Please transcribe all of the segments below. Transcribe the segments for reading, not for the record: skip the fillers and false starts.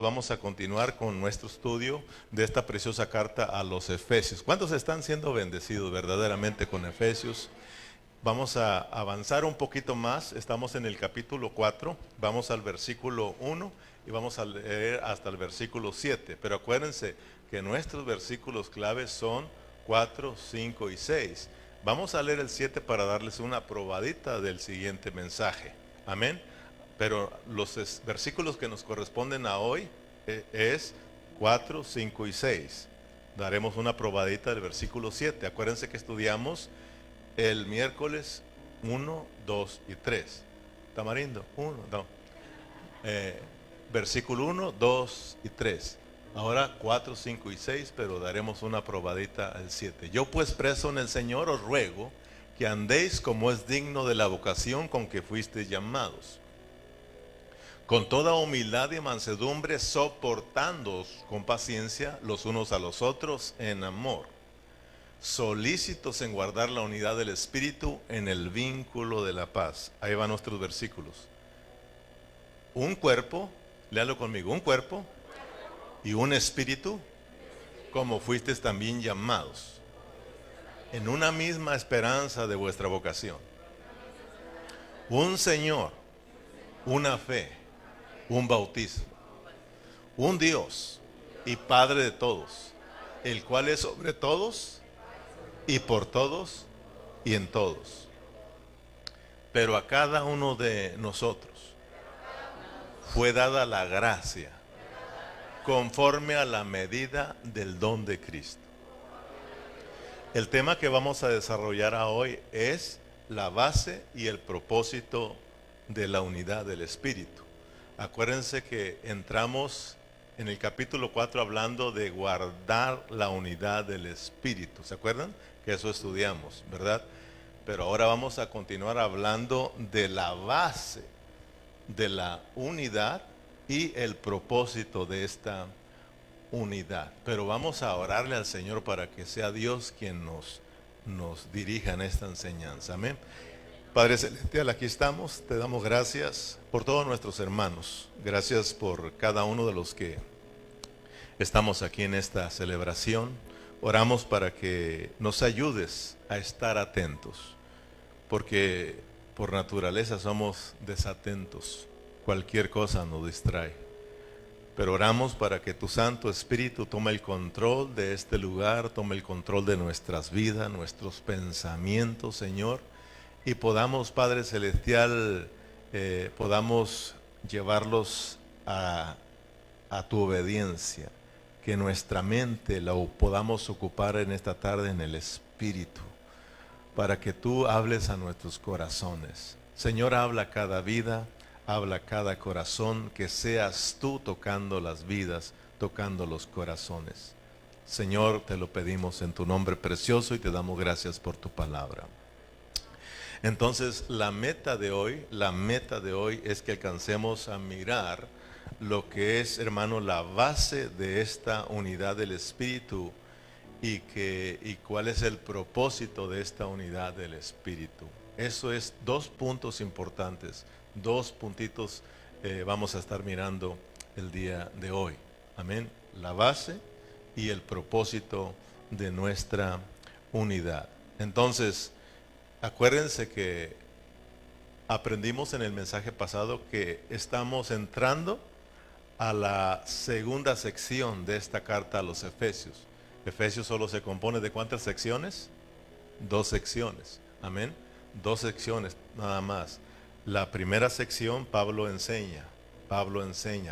Vamos a continuar con nuestro estudio de esta preciosa carta a los Efesios. ¿Cuántos están siendo bendecidos verdaderamente con Efesios? Vamos a avanzar un poquito más. Estamos en el capítulo 4, vamos al versículo 1 y vamos a leer hasta el versículo 7. Pero acuérdense que nuestros versículos claves son 4, 5 y 6. Vamos a leer el 7 para darles una probadita del siguiente mensaje. Amén. Pero los versículos que nos corresponden a hoy es 4, 5 y 6. Daremos una probadita del versículo 7. Acuérdense que estudiamos el miércoles 1, 2 y 3. Tamarindo, 1, 2. Versículo 1, 2 y 3. Ahora 4, 5 y 6, pero daremos una probadita al 7. Yo pues preso en el Señor os ruego que andéis como es digno de la vocación con que fuisteis llamados, con toda humildad y mansedumbre, soportándoos con paciencia los unos a los otros en amor, solícitos en guardar la unidad del Espíritu en el vínculo de la paz. Ahí van nuestros versículos. Un cuerpo, léalo conmigo, un cuerpo y un espíritu, como fuisteis también llamados, en una misma esperanza de vuestra vocación. Un Señor, una fe, un bautismo, un Dios y Padre de todos, el cual es sobre todos y por todos y en todos. Pero a cada uno de nosotros fue dada la gracia conforme a la medida del don de Cristo. El tema que vamos a desarrollar hoy es la base y el propósito de la unidad del Espíritu. Acuérdense que entramos en el capítulo 4 hablando de guardar la unidad del Espíritu. ¿Se acuerdan? Que eso estudiamos, ¿verdad? Pero ahora vamos a continuar hablando de la base de la unidad y el propósito de esta unidad. Pero vamos a orarle al Señor para que sea Dios quien nos dirija en esta enseñanza. Amén. Padre Celestial, aquí estamos, te damos gracias por todos nuestros hermanos, gracias por cada uno de los que estamos aquí en esta celebración. Oramos para que nos ayudes a estar atentos, porque por naturaleza somos desatentos, cualquier cosa nos distrae. Pero oramos para que tu Santo Espíritu tome el control de este lugar, tome el control de nuestras vidas, nuestros pensamientos, Señor, y podamos, Padre Celestial, podamos llevarlos a tu obediencia, que nuestra mente la podamos ocupar en esta tarde en el Espíritu, para que tú hables a nuestros corazones. Señor, habla cada vida, habla cada corazón, que seas tú tocando las vidas, tocando los corazones. Señor, te lo pedimos en tu nombre precioso y te damos gracias por tu palabra. Entonces, la meta de hoy es que alcancemos a mirar lo que es, hermano, la base de esta unidad del Espíritu y cuál es el propósito de esta unidad del Espíritu. Eso es dos puntos importantes, dos puntitos vamos a estar mirando el día de hoy. Amén. La base y el propósito de nuestra unidad. Entonces, acuérdense que aprendimos en el mensaje pasado que estamos entrando a la segunda sección de esta carta a los Efesios. Efesios solo se compone de ¿cuántas secciones? 2 secciones. Amén. 2 secciones nada más. La primera sección, Pablo enseña.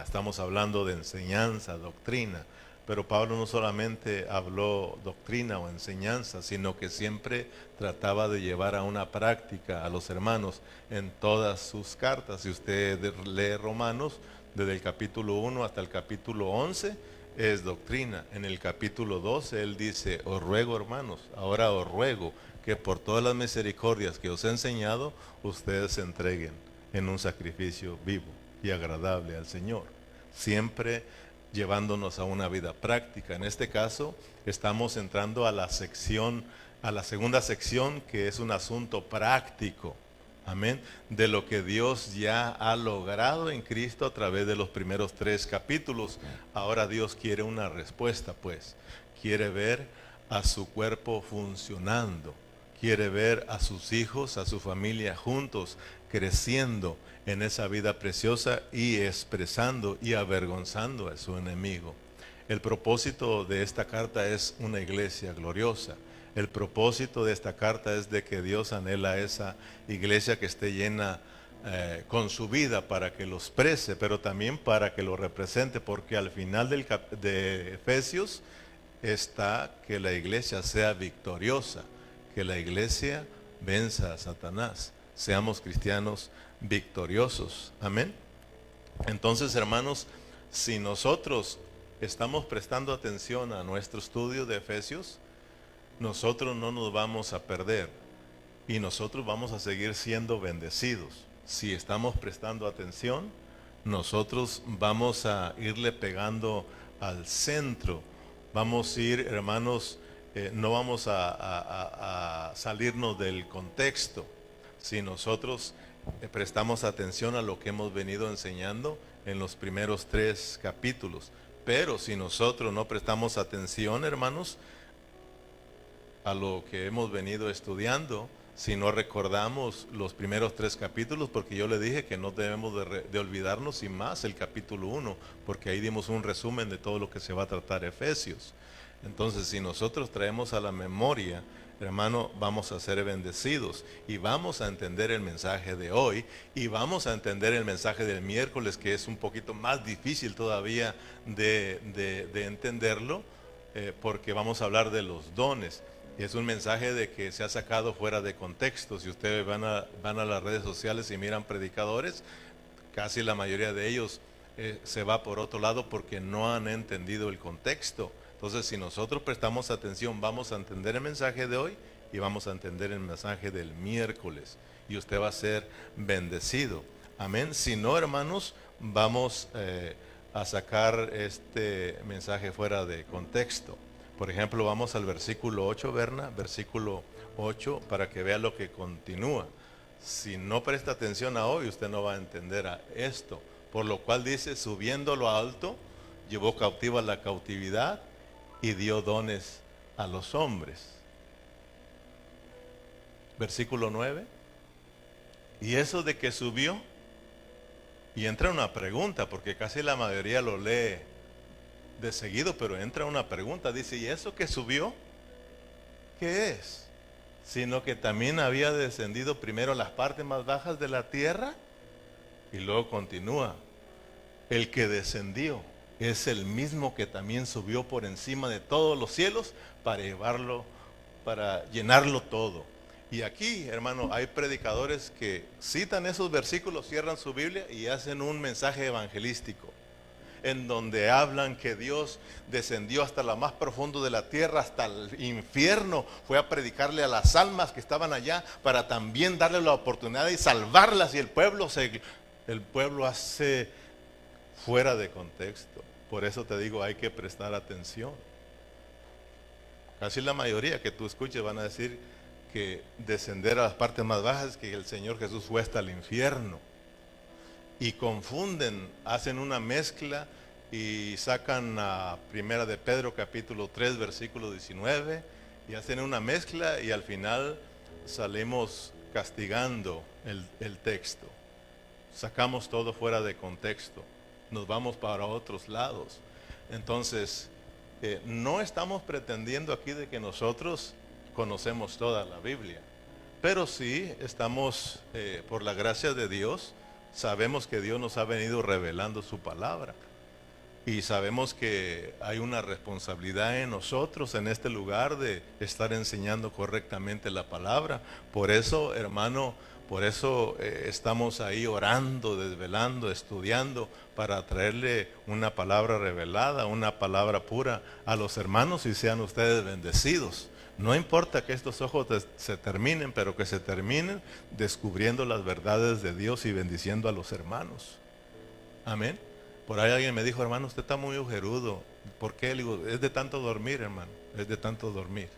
Estamos hablando de enseñanza, doctrina. Pero Pablo no solamente habló doctrina o enseñanza, sino que siempre trataba de llevar a una práctica a los hermanos en todas sus cartas. Si usted lee Romanos, desde el capítulo 1 hasta el capítulo 11, es doctrina. En el capítulo 12 él dice: os ruego, hermanos, ahora os ruego que por todas las misericordias que os he enseñado, ustedes se entreguen en un sacrificio vivo y agradable al Señor. Siempre llevándonos a una vida práctica. En este caso, estamos entrando a la segunda sección, que es un asunto práctico. Amén. De lo que Dios ya ha logrado en Cristo a través de los primeros 3 capítulos. Ahora Dios quiere una respuesta, pues. Quiere ver a su cuerpo funcionando. Quiere ver a sus hijos, a su familia juntos, creciendo en esa vida preciosa y expresando y avergonzando a su enemigo. El propósito de esta carta es una iglesia gloriosa. El propósito de esta carta es de que Dios anhela esa iglesia que esté llena con su vida para que lo exprese, pero también para que lo represente, porque al final de Efesios está que la iglesia sea victoriosa, que la iglesia venza a Satanás. Seamos cristianos victoriosos. Amén. Entonces, hermanos, si nosotros estamos prestando atención a nuestro estudio de Efesios, nosotros no nos vamos a perder y nosotros vamos a seguir siendo bendecidos. Si estamos prestando atención, nosotros vamos a irle pegando al centro. Vamos a ir, hermanos, no vamos a salirnos del contexto. Si nosotros prestamos atención a lo que hemos venido enseñando en los primeros 3 capítulos. Pero si nosotros no prestamos atención, hermanos, a lo que hemos venido estudiando, si no recordamos los primeros 3 capítulos, porque yo le dije que no debemos de olvidarnos y más el capítulo 1, porque ahí dimos un resumen de todo lo que se va a tratar Efesios. Entonces, si nosotros traemos a la memoria, hermano, vamos a ser bendecidos y vamos a entender el mensaje de hoy y vamos a entender el mensaje del miércoles, que es un poquito más difícil todavía de entenderlo, porque vamos a hablar de los dones. Es un mensaje de que se ha sacado fuera de contexto. Si ustedes van a las redes sociales y miran predicadores, casi la mayoría de ellos se va por otro lado porque no han entendido el contexto. Entonces, si nosotros prestamos atención, vamos a entender el mensaje de hoy y vamos a entender el mensaje del miércoles. Y usted va a ser bendecido. Amén. Si no, hermanos, vamos a sacar este mensaje fuera de contexto. Por ejemplo, vamos al versículo 8, Berna, versículo 8, para que vea lo que continúa. Si no presta atención a hoy, usted no va a entender a esto. Por lo cual dice, subiendo lo alto, llevó cautiva la cautividad y dio dones a los hombres. Versículo 9. Y eso de que subió, y entra una pregunta, porque casi la mayoría lo lee de seguido, pero entra una pregunta, dice, ¿y eso que subió? ¿Qué es? Sino que también había descendido primero a las partes más bajas de la tierra, y luego continúa, el que descendió es el mismo que también subió por encima de todos los cielos para llevarlo, para llenarlo todo. Y aquí, hermano, hay predicadores que citan esos versículos, cierran su Biblia y hacen un mensaje evangelístico, en donde hablan que Dios descendió hasta lo más profundo de la tierra, hasta el infierno, fue a predicarle a las almas que estaban allá para también darle la oportunidad de salvarlas, y el pueblo hace fuera de contexto. Por eso te digo, hay que prestar atención. Casi la mayoría que tú escuches van a decir que descender a las partes más bajas es que el Señor Jesús fue hasta el infierno. Y confunden, hacen una mezcla y sacan a Primera de Pedro capítulo 3 versículo 19 y hacen una mezcla y al final salimos castigando el texto. Sacamos todo fuera de contexto, nos vamos para otros lados. Entonces, no estamos pretendiendo aquí de que nosotros conocemos toda la Biblia, pero sí estamos, por la gracia de Dios, sabemos que Dios nos ha venido revelando su palabra y sabemos que hay una responsabilidad en nosotros en este lugar de estar enseñando correctamente la palabra. Por eso, hermano, por eso estamos ahí orando, desvelando, estudiando para traerle una palabra revelada, una palabra pura a los hermanos y sean ustedes bendecidos. No importa que estos ojos se terminen, pero que se terminen descubriendo las verdades de Dios y bendiciendo a los hermanos. Amén. Por ahí alguien me dijo, hermano, usted está muy ojerudo. ¿Por qué? Le digo, es de tanto dormir, hermano, es de tanto dormir.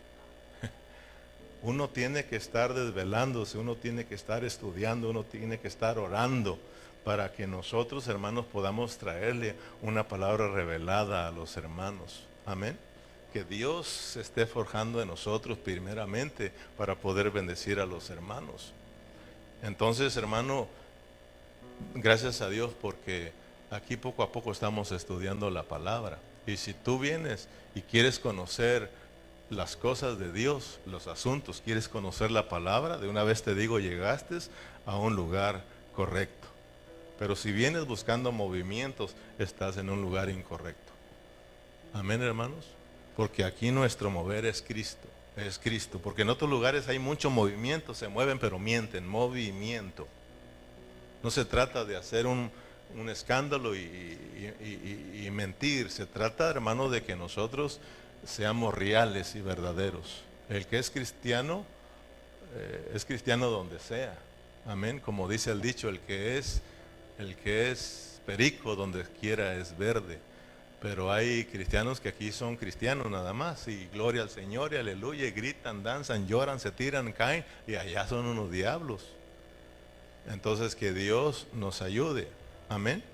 Uno tiene que estar desvelándose, uno tiene que estar estudiando, uno tiene que estar orando para que nosotros, hermanos, podamos traerle una palabra revelada a los hermanos. Amén. Que Dios se esté forjando en nosotros primeramente para poder bendecir a los hermanos. Entonces, hermano, gracias a Dios porque aquí poco a poco estamos estudiando la palabra. Y si tú vienes y quieres conocer las cosas de Dios, los asuntos, quieres conocer la palabra, de una vez te digo, llegaste a un lugar correcto. Pero si vienes buscando movimientos, estás en un lugar incorrecto. Amén, hermanos. Porque aquí nuestro mover es Cristo. Es Cristo. Porque en otros lugares hay mucho movimiento, se mueven pero mienten. Movimiento. No se trata de hacer un escándalo y mentir. Se trata, hermanos, de que nosotros seamos reales y verdaderos. El que es cristiano donde sea. Amén. Como dice el dicho, el que es perico donde quiera es verde. Pero hay cristianos que aquí son cristianos nada más, y gloria al Señor y aleluya, y gritan, danzan, lloran, se tiran, caen, y allá son unos diablos. Entonces que Dios nos ayude. Amén.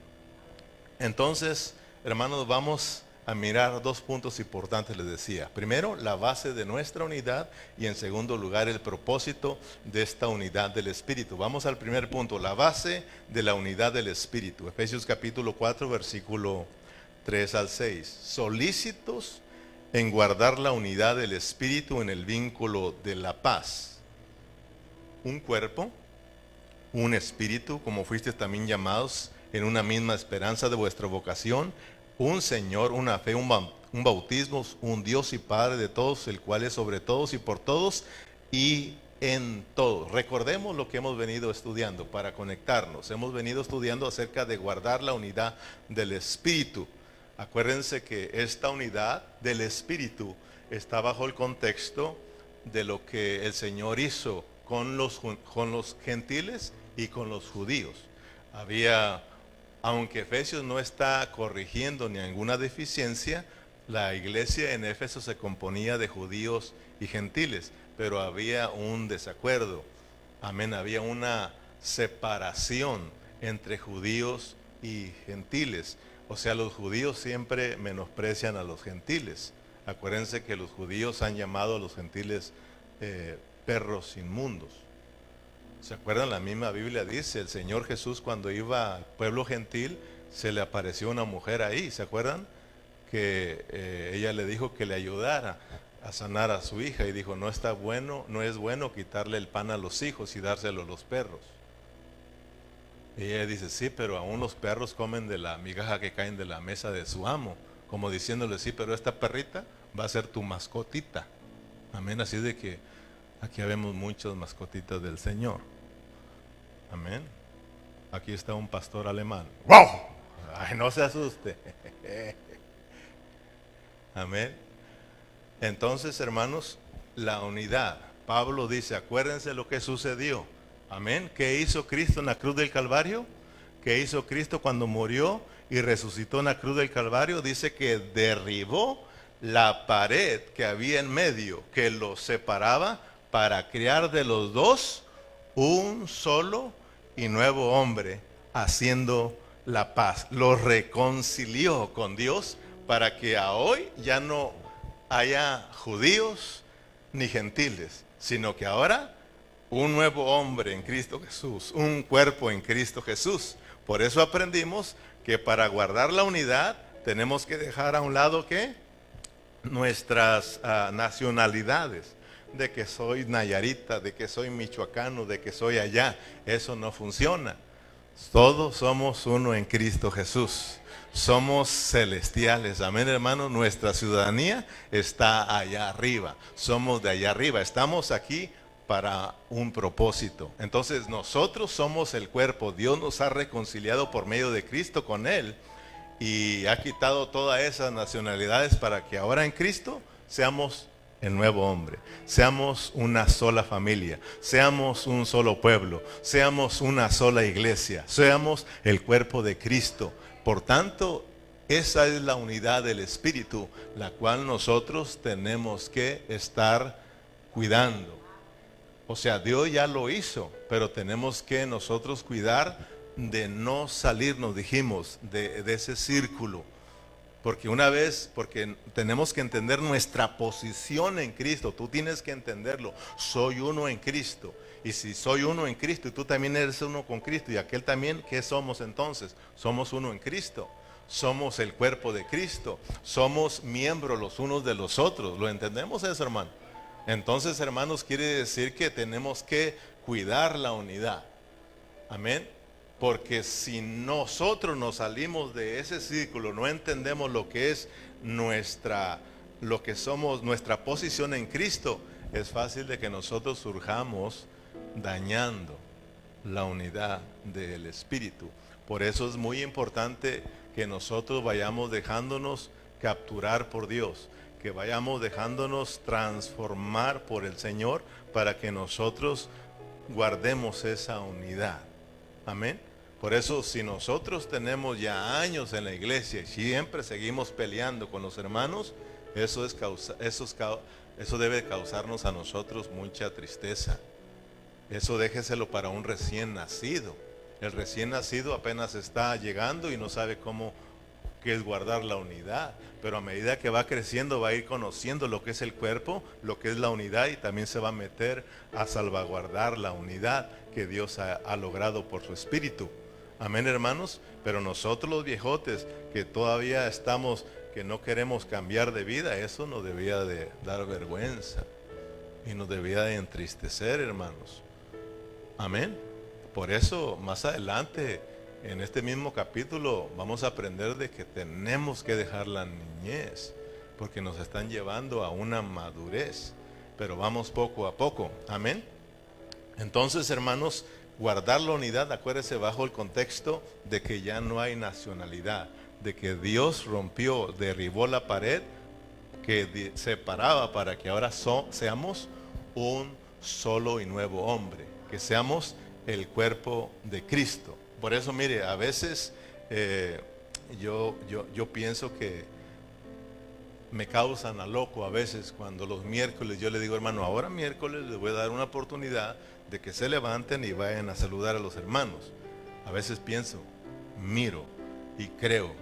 Entonces, hermanos, vamos a mirar dos puntos importantes, les decía. Primero, la base de nuestra unidad, y en segundo lugar, el propósito de esta unidad del Espíritu. Vamos al primer punto, la base de la unidad del Espíritu. Efesios capítulo 4, versículo 3 al 6. Solícitos en guardar la unidad del Espíritu en el vínculo de la paz. Un cuerpo, un espíritu, como fuisteis también llamados en una misma esperanza de vuestra vocación, un Señor, una fe, un bautismo, un Dios y Padre de todos, el cual es sobre todos y por todos y en todos. Recordemos lo que hemos venido estudiando para conectarnos. Hemos venido estudiando acerca de guardar la unidad del Espíritu. Acuérdense que esta unidad del Espíritu está bajo el contexto de lo que el Señor hizo con los gentiles y con los judíos. Aunque Efesios no está corrigiendo ninguna deficiencia, la iglesia en Éfeso se componía de judíos y gentiles, pero había un desacuerdo. Amén, había una separación entre judíos y gentiles. O sea, los judíos siempre menosprecian a los gentiles. Acuérdense que los judíos han llamado a los gentiles perros inmundos. ¿Se acuerdan? La misma Biblia dice, el Señor Jesús cuando iba al pueblo gentil, se le apareció una mujer ahí, ¿se acuerdan? Que ella le dijo que le ayudara a sanar a su hija, y dijo, no es bueno quitarle el pan a los hijos y dárselo a los perros. Y ella dice, sí, pero aún los perros comen de la migaja que caen de la mesa de su amo, como diciéndole, sí, pero esta perrita va a ser tu mascotita. Amén, así de que aquí vemos muchas mascotitas del Señor. Amén. Aquí está un pastor alemán. ¡Wow! Ay, no se asuste. Amén. Entonces, hermanos, la unidad. Pablo dice, acuérdense lo que sucedió. Amén. ¿Qué hizo Cristo en la cruz del Calvario? ¿Qué hizo Cristo cuando murió y resucitó en la cruz del Calvario? Dice que derribó la pared que había en medio, que los separaba, para crear de los dos un solo y nuevo hombre, haciendo la paz. Los reconcilió con Dios para que a hoy ya no haya judíos ni gentiles, sino que ahora un nuevo hombre en Cristo Jesús, un cuerpo en Cristo Jesús. Por eso aprendimos que para guardar la unidad tenemos que dejar a un lado ¿qué? Nuestras nacionalidades, de que soy nayarita, de que soy michoacano, de que soy allá. Eso no funciona. Todos somos uno en Cristo Jesús. Somos celestiales, amén, hermano. Nuestra ciudadanía está allá arriba. Somos de allá arriba. Estamos aquí para un propósito. Entonces nosotros somos el cuerpo. Dios nos ha reconciliado por medio de Cristo con Él y ha quitado todas esas nacionalidades para que ahora en Cristo seamos el nuevo hombre, seamos una sola familia, seamos un solo pueblo, seamos una sola iglesia, seamos el cuerpo de Cristo. Por tanto, esa es la unidad del Espíritu, la cual nosotros tenemos que estar cuidando. O sea, Dios ya lo hizo, pero tenemos que nosotros cuidar de no salirnos, dijimos, de ese círculo. Porque tenemos que entender nuestra posición en Cristo. Tú tienes que entenderlo. Soy uno en Cristo. Y si soy uno en Cristo y tú también eres uno con Cristo y aquel también, ¿qué somos entonces? Somos uno en Cristo. Somos el cuerpo de Cristo. Somos miembros los unos de los otros. ¿Lo entendemos eso, hermano? Entonces, hermanos, quiere decir que tenemos que cuidar la unidad. Amén. Porque si nosotros nos salimos de ese círculo, no entendemos lo que es lo que somos, nuestra posición en Cristo, es fácil de que nosotros surjamos dañando la unidad del Espíritu. Por eso es muy importante que nosotros vayamos dejándonos capturar por Dios, que vayamos dejándonos transformar por el Señor para que nosotros guardemos esa unidad. Amén. Por eso, si nosotros tenemos ya años en la iglesia y siempre seguimos peleando con los hermanos, eso debe causarnos a nosotros mucha tristeza. Eso déjeselo para un recién nacido. El recién nacido apenas está llegando y no sabe qué es guardar la unidad. Pero a medida que va creciendo va a ir conociendo lo que es el cuerpo, lo que es la unidad, y también se va a meter a salvaguardar la unidad que Dios ha logrado por su Espíritu. Amén, hermanos. Pero nosotros los viejotes que todavía estamos, que no queremos cambiar de vida, eso nos debía de dar vergüenza y nos debía de entristecer, hermanos. Amén. Por eso más adelante en este mismo capítulo vamos a aprender de que tenemos que dejar la niñez, porque nos están llevando a una madurez, pero vamos poco a poco. Amén. Entonces, hermanos, guardar la unidad, acuérdense, bajo el contexto de que ya no hay nacionalidad, de que Dios derribó la pared que separaba para que ahora seamos un solo y nuevo hombre, que seamos el cuerpo de Cristo. Por eso, mire, a veces yo pienso que me causan a loco a veces cuando los miércoles yo le digo, hermano, ahora miércoles les voy a dar una oportunidad de que se levanten y vayan a saludar a los hermanos. A veces pienso, miro y creo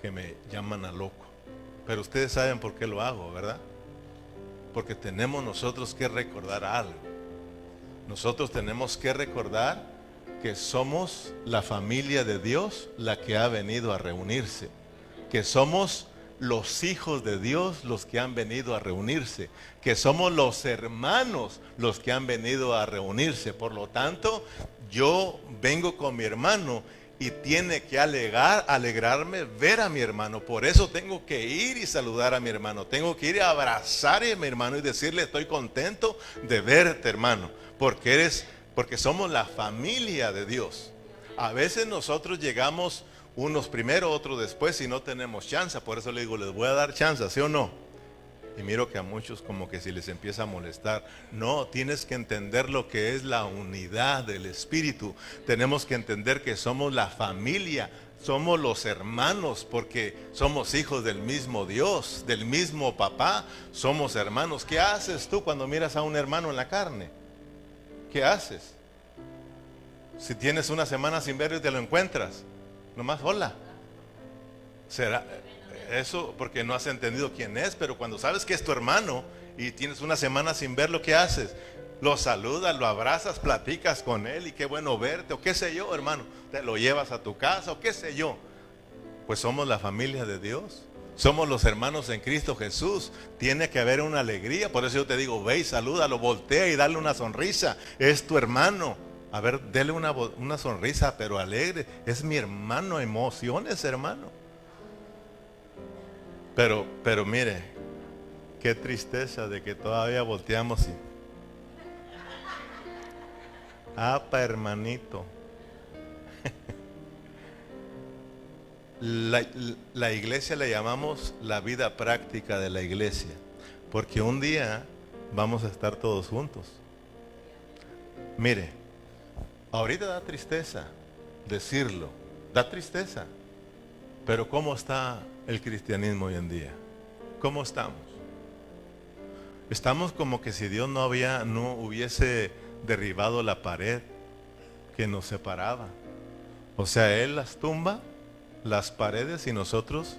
que me llaman a loco. Pero ustedes saben por qué lo hago, ¿verdad? Porque tenemos nosotros que recordar algo. Nosotros tenemos que recordar que somos la familia de Dios la que ha venido a reunirse, que somos los hijos de Dios los que han venido a reunirse, que somos los hermanos los que han venido a reunirse. Por lo tanto, yo vengo con mi hermano y tiene que alegrarme ver a mi hermano. Por eso tengo que ir y saludar a mi hermano, tengo que ir a abrazar a mi hermano y decirle, estoy contento de verte, hermano, porque somos la familia de Dios. A veces nosotros llegamos unos primero, otros después, y no tenemos chance. Por eso le digo, les voy a dar chance, ¿sí o no? Y miro que a muchos como que si les empieza a molestar. No, tienes que entender lo que es la unidad del Espíritu. Tenemos que entender que somos la familia, somos los hermanos, porque somos hijos del mismo Dios, del mismo papá, somos hermanos. ¿Qué haces tú cuando miras a un hermano en la carne? ¿Qué haces? Si tienes una semana sin verlo y te lo encuentras, nomás hola. ¿Será eso porque no has entendido quién es? Pero cuando sabes que es tu hermano y tienes una semana sin verlo, ¿qué haces? Lo saludas, lo abrazas, platicas con él y qué bueno verte, o qué sé yo, hermano. Te lo llevas a tu casa, o qué sé yo. Pues somos la familia de Dios. Somos los hermanos en Cristo Jesús. Tiene que haber una alegría. Por eso yo te digo, ve y salúdalo, voltea y dale una sonrisa. Es tu hermano. A ver, dele una sonrisa, pero alegre. Es mi hermano, emociones, hermano. Pero mire, qué tristeza de que todavía volteamos y... apa, hermanito. La iglesia le llamamos la vida práctica de la iglesia, porque un día vamos a estar todos juntos. Mire, ahorita da tristeza decirlo, da tristeza, pero ¿cómo está el cristianismo hoy en día? ¿Cómo estamos? Estamos como que si Dios no hubiese derribado la pared que nos separaba. O sea, Él las tumba, las paredes, y nosotros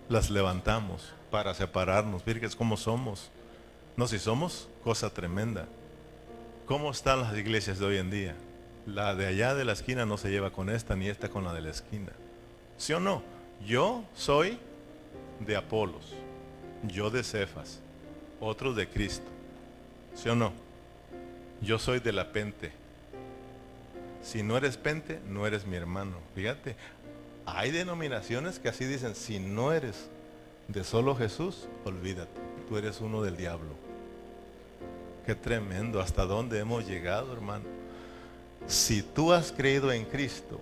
las levantamos para separarnos. Miren cómo somos. No, si somos cosa tremenda. ¿Cómo están las iglesias de hoy en día? La de allá de la esquina no se lleva con esta, ni esta con la de la esquina. ¿Sí o no? Yo soy de Apolos, yo de Cefas, otros de Cristo. ¿Sí o no? Yo soy de la Pente. Si no eres Pente, no eres mi hermano. Fíjate, hay denominaciones que así dicen: si no eres de solo Jesús, olvídate, tú eres uno del diablo. Qué tremendo, hasta dónde hemos llegado, hermano. Si tú has creído en Cristo,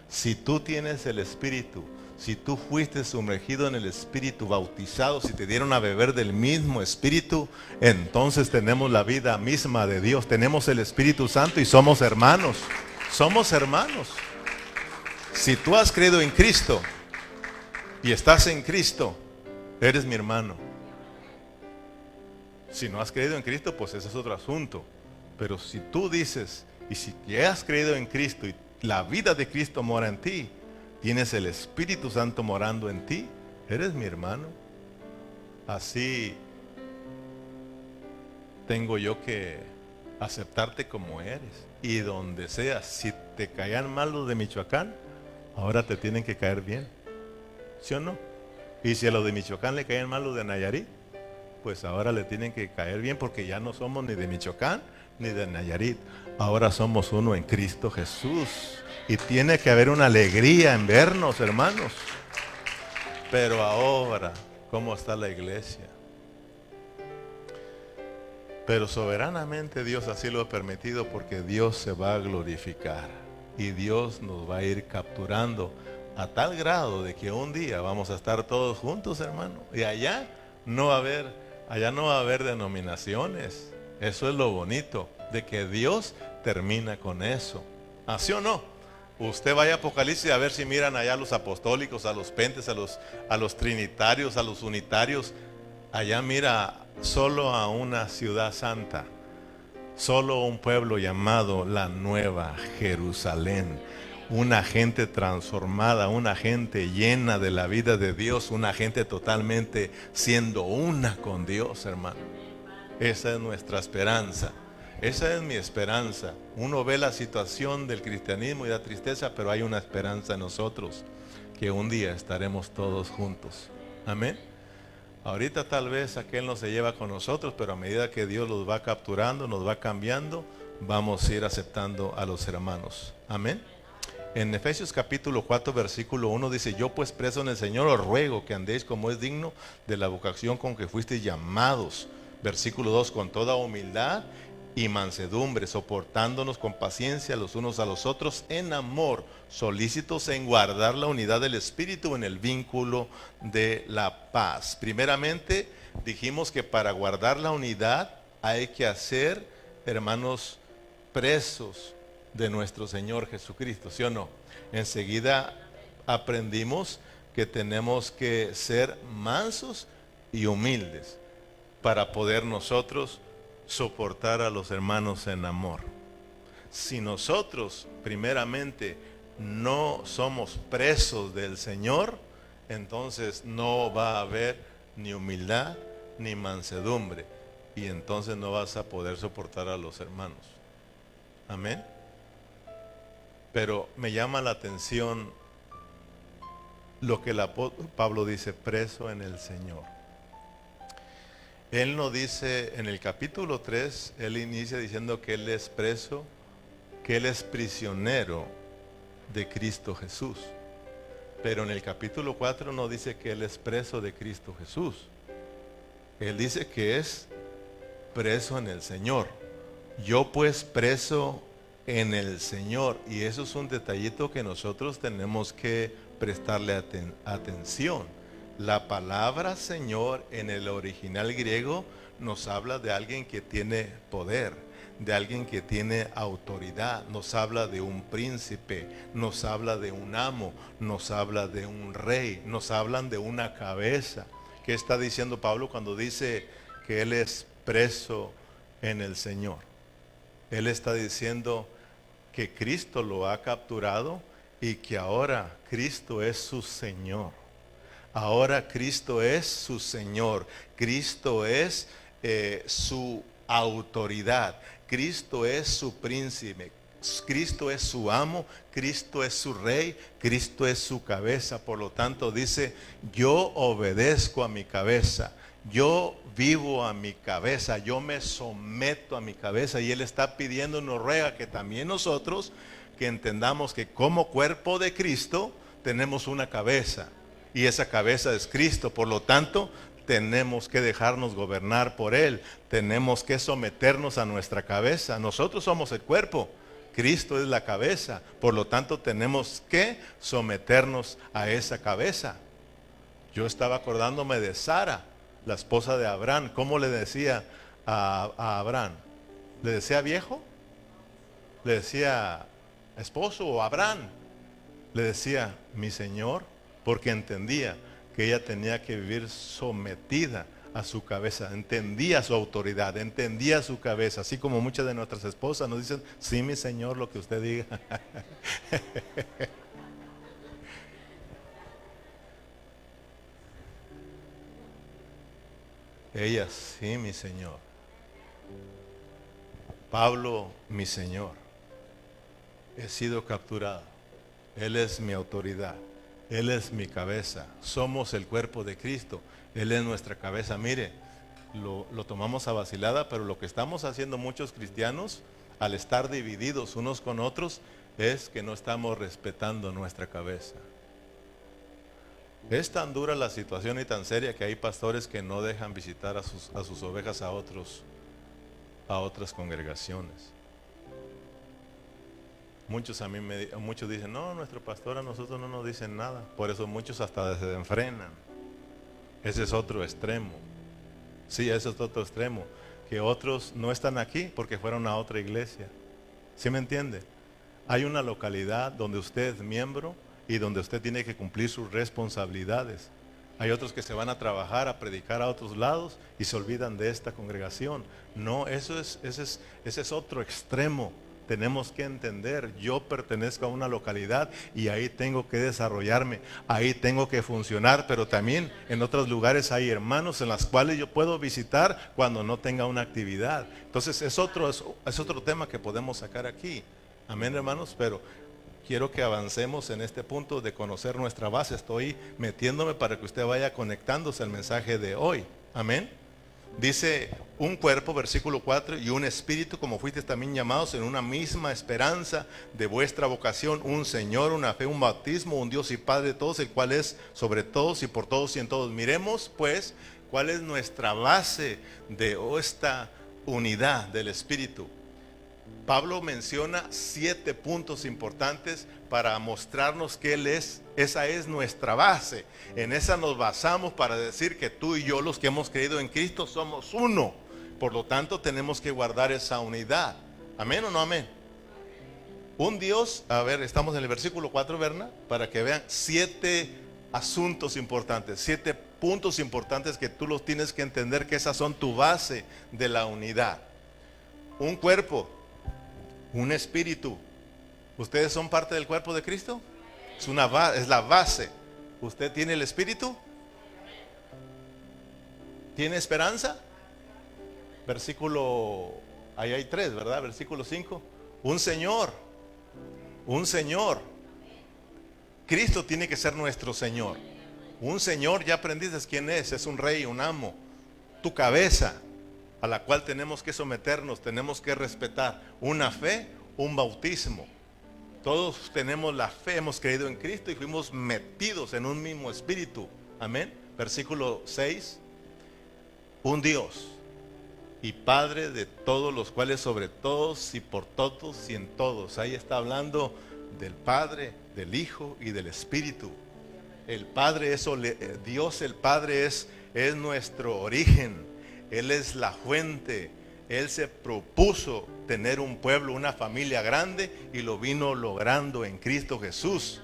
si tú tienes el Espíritu, si tú fuiste sumergido en el Espíritu, bautizado, si te dieron a beber del mismo Espíritu, entonces tenemos la vida misma de Dios, tenemos el Espíritu Santo y somos hermanos. Somos hermanos. Si tú has creído en Cristo y estás en Cristo, eres mi hermano. Si no has creído en Cristo, pues ese es otro asunto. Pero si tú dices, y si ya has creído en Cristo y la vida de Cristo mora en ti, tienes el Espíritu Santo morando en ti, eres mi hermano. Así tengo yo que aceptarte como eres. Y donde seas, si te caían mal los de Michoacán, ahora te tienen que caer bien. ¿Sí o no? Y si a los de Michoacán le caen mal los de Nayarit, pues ahora le tienen que caer bien, porque ya no somos ni de Michoacán ni de Nayarit. Ahora somos uno en Cristo Jesús. Y tiene que haber una alegría en vernos, hermanos. Pero ahora, ¿cómo está la iglesia? Pero soberanamente Dios así lo ha permitido, porque Dios se va a glorificar. Y Dios nos va a ir capturando a tal grado de que un día vamos a estar todos juntos, hermano. Y allá no va a haber denominaciones. Eso es lo bonito, de que Dios termina con eso. ¿Así o no? Usted vaya a Apocalipsis a ver si miran allá a los apostólicos, a los pentes, a los trinitarios, a los unitarios. Allá mira solo a una ciudad santa, solo un pueblo llamado la Nueva Jerusalén. Una gente transformada, una gente llena de la vida de Dios, una gente totalmente siendo una con Dios, hermano. Esa es nuestra esperanza. Esa es mi esperanza. Uno ve la situación del cristianismo y da tristeza, pero hay una esperanza en nosotros, que un día estaremos todos juntos. Amén. Ahorita tal vez aquel no se lleva con nosotros, pero a medida que Dios los va capturando, nos va cambiando, vamos a ir aceptando a los hermanos. Amén. En Efesios capítulo 4 versículo 1 dice: yo pues preso en el Señor os ruego que andéis como es digno de la vocación con que fuisteis llamados. Versículo 2: con toda humildad y mansedumbre, soportándonos con paciencia los unos a los otros en amor, solícitos en guardar la unidad del Espíritu en el vínculo de la paz. Primeramente dijimos que para guardar la unidad hay que hacer, hermanos, presos de nuestro Señor Jesucristo, ¿sí o no? Enseguida aprendimos que tenemos que ser mansos y humildes para poder nosotros soportar a los hermanos en amor. Si nosotros primeramente no somos presos del Señor, entonces no va a haber ni humildad ni mansedumbre, y entonces no vas a poder soportar a los hermanos. Amén. Pero me llama la atención lo que el apóstol Pablo dice: preso en el Señor. Él no dice, en el capítulo 3, él inicia diciendo que él es preso, que él es prisionero de Cristo Jesús. Pero en el capítulo 4 no dice que él es preso de Cristo Jesús. Él dice que es preso en el Señor. Yo pues preso en el Señor. Y eso es un detallito que nosotros tenemos que prestarle atención. La palabra Señor en el original griego nos habla de alguien que tiene poder, de alguien que tiene autoridad. Nos habla de un príncipe, nos habla de un amo, nos habla de un rey, nos hablan de una cabeza. ¿Qué está diciendo Pablo cuando dice que él es preso en el Señor? Él está diciendo que Cristo lo ha capturado y que ahora Cristo es su Señor. Ahora Cristo es su Señor. Cristo es su autoridad. Cristo es su príncipe. Cristo es su amo. Cristo es su rey. Cristo es su cabeza. Por lo tanto dice, yo obedezco a mi cabeza. Yo vivo a mi cabeza. Yo me someto a mi cabeza. Y Él está pidiendo, nos ruega que también nosotros que entendamos que como cuerpo de Cristo tenemos una cabeza. Y esa cabeza es Cristo. Por lo tanto, tenemos que dejarnos gobernar por Él. Tenemos que someternos a nuestra cabeza. Nosotros somos el cuerpo. Cristo es la cabeza. Por lo tanto, tenemos que someternos a esa cabeza. Yo estaba acordándome de Sara, la esposa de Abraham. ¿Cómo le decía a Abraham? ¿Le decía viejo? ¿Le decía esposo o Abraham? Le decía mi Señor, porque entendía que ella tenía que vivir sometida a su cabeza, entendía su autoridad, entendía su cabeza, así como muchas de nuestras esposas nos dicen, sí mi Señor, lo que usted diga. Ella, sí mi Señor. Pablo, mi Señor, he sido capturado, Él es mi autoridad. Él es mi cabeza. Somos el cuerpo de Cristo. Él es nuestra cabeza. Mire, lo tomamos a vacilada, pero lo que estamos haciendo muchos cristianos, al estar divididos unos con otros, es que no estamos respetando nuestra cabeza. Es tan dura la situación y tan seria que hay pastores que no dejan visitar a sus ovejas a otras congregaciones. Muchos dicen, no, nuestro pastor a nosotros no nos dicen nada. Por eso muchos hasta desenfrenan. Ese es otro extremo. Sí, ese es otro extremo. Que otros no están aquí porque fueron a otra iglesia. ¿Sí me entiende? Hay una localidad donde usted es miembro y donde usted tiene que cumplir sus responsabilidades. Hay otros que se van a trabajar, a predicar a otros lados y se olvidan de esta congregación. No, ese es otro extremo. Tenemos que entender, yo pertenezco a una localidad y ahí tengo que desarrollarme, ahí tengo que funcionar, pero también en otros lugares hay hermanos en las cuales yo puedo visitar cuando no tenga una actividad. Entonces es otro tema que podemos sacar aquí. Amén, hermanos, pero quiero que avancemos en este punto de conocer nuestra base. Estoy metiéndome para que usted vaya conectándose al mensaje de hoy. Amén. Dice, un cuerpo, versículo 4, y un espíritu, como fuisteis también llamados en una misma esperanza de vuestra vocación, un Señor, una fe, un bautismo, un Dios y Padre de todos, el cual es sobre todos y por todos y en todos. Miremos pues cuál es nuestra base de esta unidad del espíritu. Pablo menciona 7 puntos importantes para mostrarnos que esa es nuestra base. En esa nos basamos para decir que tú y yo, los que hemos creído en Cristo, somos uno. Por lo tanto, tenemos que guardar esa unidad. ¿Amén o no amén? Un Dios, a ver, estamos en el versículo 4, ¿verdad? Para que vean 7 asuntos importantes, 7 puntos importantes que tú los tienes que entender, que esas son tu base de la unidad. Un cuerpo, un espíritu. ¿Ustedes son parte del cuerpo de Cristo? Es la base. ¿Usted tiene el espíritu? ¿Tiene esperanza? Versículo, ahí hay 3, ¿verdad? Versículo 5. Un Señor. Cristo tiene que ser nuestro Señor. Un Señor, ya aprendiste quién es un rey, un amo. Tu cabeza, a la cual tenemos que someternos, tenemos que respetar. Una fe, un bautismo. Todos tenemos la fe, hemos creído en Cristo y fuimos metidos en un mismo espíritu. Amén. Versículo 6. Un Dios y Padre de todos, los cuales sobre todos y por todos y en todos. Ahí está hablando del Padre, del Hijo y del Espíritu. El Padre es Dios, el Padre es nuestro origen. Él es la fuente. Él se propuso tener un pueblo, una familia grande, y lo vino logrando en Cristo Jesús.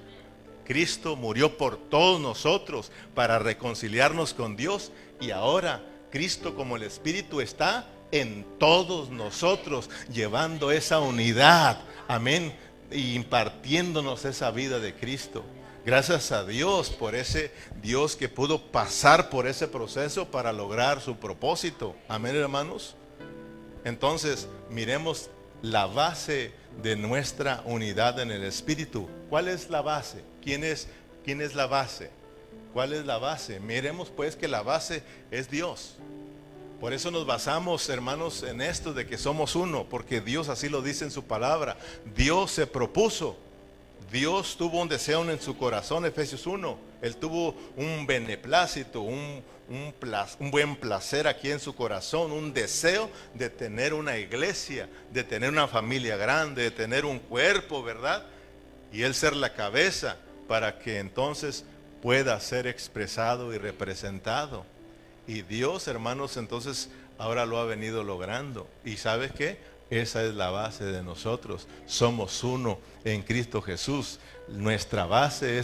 Cristo murió por todos nosotros para reconciliarnos con Dios, y ahora Cristo, como el Espíritu, está en todos nosotros, llevando esa unidad, amén, y impartiéndonos esa vida de Cristo. Gracias a Dios por ese Dios que pudo pasar por ese proceso para lograr su propósito. Amén, hermanos. Entonces, miremos la base de nuestra unidad en el Espíritu. ¿Cuál es la base? ¿Quién es la base? ¿Cuál es la base? Miremos pues que la base es Dios. Por eso nos basamos, hermanos, en esto de que somos uno, porque Dios así lo dice en su palabra. Dios se propuso. Dios tuvo un deseo en su corazón, Efesios 1. Él tuvo un beneplácito, un buen placer aquí en su corazón, un deseo de tener una iglesia, de tener una familia grande, de tener un cuerpo, ¿verdad? Y Él ser la cabeza para que entonces pueda ser expresado y representado. Y Dios, hermanos, entonces ahora lo ha venido logrando. ¿Y sabes qué? Esa es la base de nosotros. Somos uno en Cristo Jesús. Nuestra base